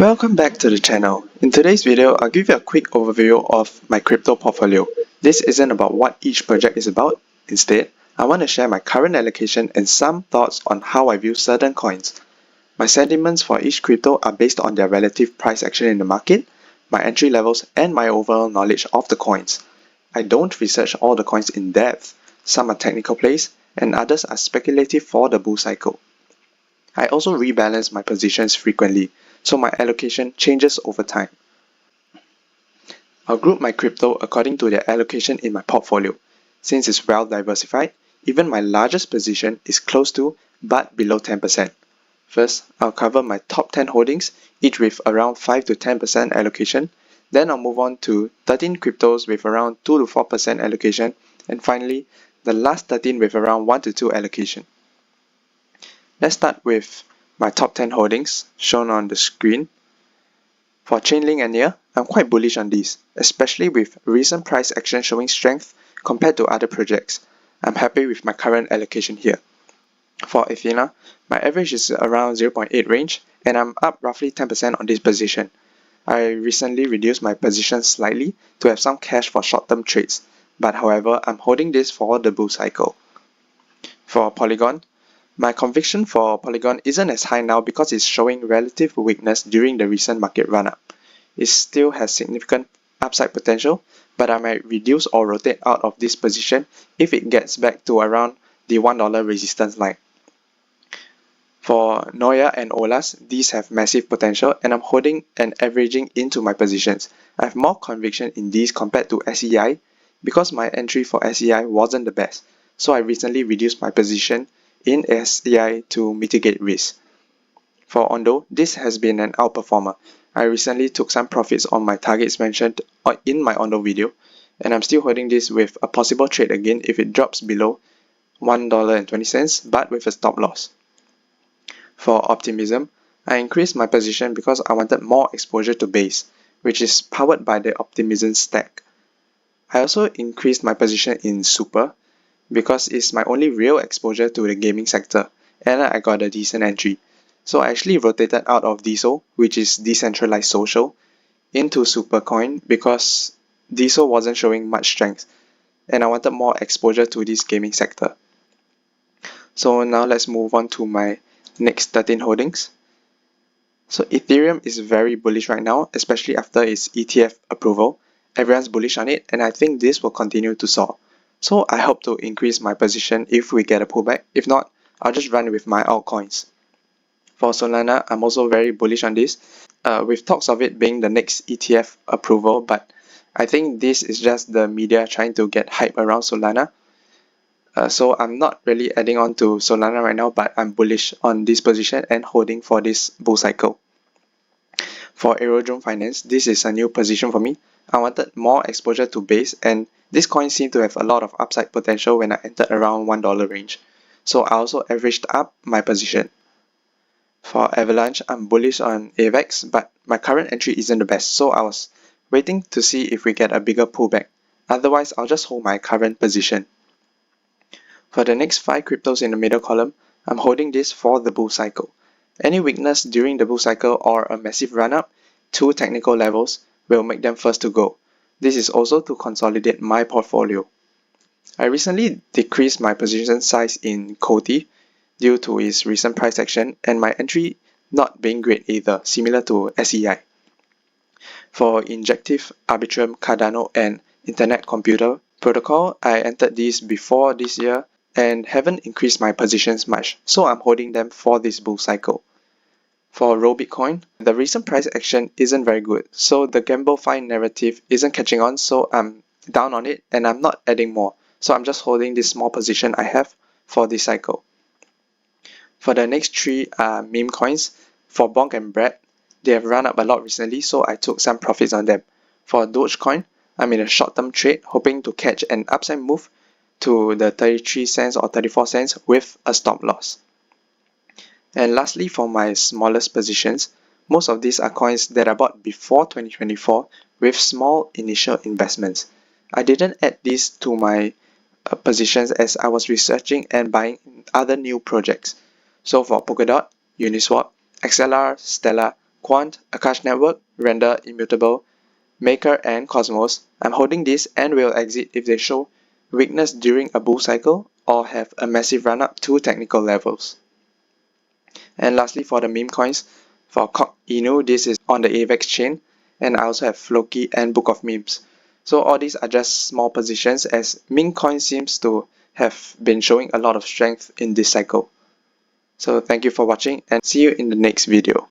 Welcome back to the channel. In today's video, I'll give you a quick overview of my crypto portfolio. This isn't about what each project is about. Instead, I want to share my current allocation and some thoughts on how I view certain coins. My sentiments for each crypto are based on their relative price action in the market, my entry levels, and my overall knowledge of the coins. I don't research all the coins in depth. Some are technical plays, and others are speculative for the bull cycle. I also rebalance my positions frequently, so my allocation changes over time. I'll group my crypto according to their allocation in my portfolio. Since it's well diversified, even my largest position is close to but below 10%. First, I'll cover my top 10 holdings, each with around 5 to 10% allocation. Then I'll move on to 13 cryptos with around 2 to 4% allocation. And finally, the last 13 with around 1 to 2 allocation. Let's start with my top 10 holdings shown on the screen. For Chainlink and NEAR, I'm quite bullish on these, especially with recent price action showing strength compared to other projects. I'm happy with my current allocation here. For Athena, my average is around 0.8 range and I'm up roughly 10% on this position. I recently reduced my position slightly to have some cash for short-term trades, but however, I'm holding this for the bull cycle. For Polygon, my conviction for Polygon isn't as high now because it's showing relative weakness during the recent market run-up. It still has significant upside potential, but I might reduce or rotate out of this position if it gets back to around the $1 resistance line. For Noya and Olas, these have massive potential and I'm holding and averaging into my positions. I have more conviction in these compared to SEI because my entry for SEI wasn't the best, so I recently reduced my position in SEI to mitigate risk. For Ondo, this has been an outperformer. I recently took some profits on my targets mentioned in my Ondo video, and I'm still holding this with a possible trade again if it drops below $1.20, but with a stop loss. For Optimism, I increased my position because I wanted more exposure to base, which is powered by the Optimism stack. I also increased my position in Super, because it's my only real exposure to the gaming sector and I got a decent entry. So I actually rotated out of DSO, which is decentralized social, into Supercoin because DSO wasn't showing much strength and I wanted more exposure to this gaming sector. So now let's move on to my next 13 holdings. So Ethereum is very bullish right now, especially after its ETF approval. Everyone's bullish on it and I think this will continue to soar. So I hope to increase my position if we get a pullback. If not, I'll just run with my altcoins. For Solana, I'm also very bullish on this, with talks of it being the next ETF approval, but I think this is just the media trying to get hype around Solana. So I'm not really adding on to Solana right now, but I'm bullish on this position and holding for this bull cycle. For Aerodrome Finance, this is a new position for me. I wanted more exposure to base and this coin seemed to have a lot of upside potential when I entered around $1 range. So I also averaged up my position. For Avalanche, I'm bullish on AVAX, but my current entry isn't the best, so I was waiting to see if we get a bigger pullback. Otherwise, I'll just hold my current position. For the next 5 cryptos in the middle column, I'm holding this for the bull cycle. Any weakness during the bull cycle or a massive run-up to technical levels will make them first to go. This is also to consolidate my portfolio. I recently decreased my position size in Coty due to its recent price action and my entry not being great either, similar to SEI. For Injective, Arbitrum, Cardano, and Internet Computer Protocol, I entered these before this year and haven't increased my positions much, so I'm holding them for this bull cycle. For Roll Bitcoin, the recent price action isn't very good, so the GambleFi narrative isn't catching on, so I'm down on it and I'm not adding more, so I'm just holding this small position I have for this cycle. For the next 3 meme coins, for Bonk and Brad, they have run up a lot recently, so I took some profits on them. For Dogecoin, I'm in a short-term trade, hoping to catch an upside move to the 33 cents or 34 cents with a stop loss. And lastly, for my smallest positions, most of these are coins that I bought before 2024 with small initial investments. I didn't add these to my positions as I was researching and buying other new projects. So for Polkadot, Uniswap, XLR, Stellar, Quant, Akash Network, Render, Immutable, Maker, and Cosmos. I'm holding this and will exit if they show weakness during a bull cycle or have a massive run up to technical levels. And lastly, for the meme coins, for Cock Inu, this is on the AVAX chain, and I also have Floki and Book of Memes. So all these are just small positions, as meme coin seems to have been showing a lot of strength in this cycle. So thank you for watching and see you in the next video.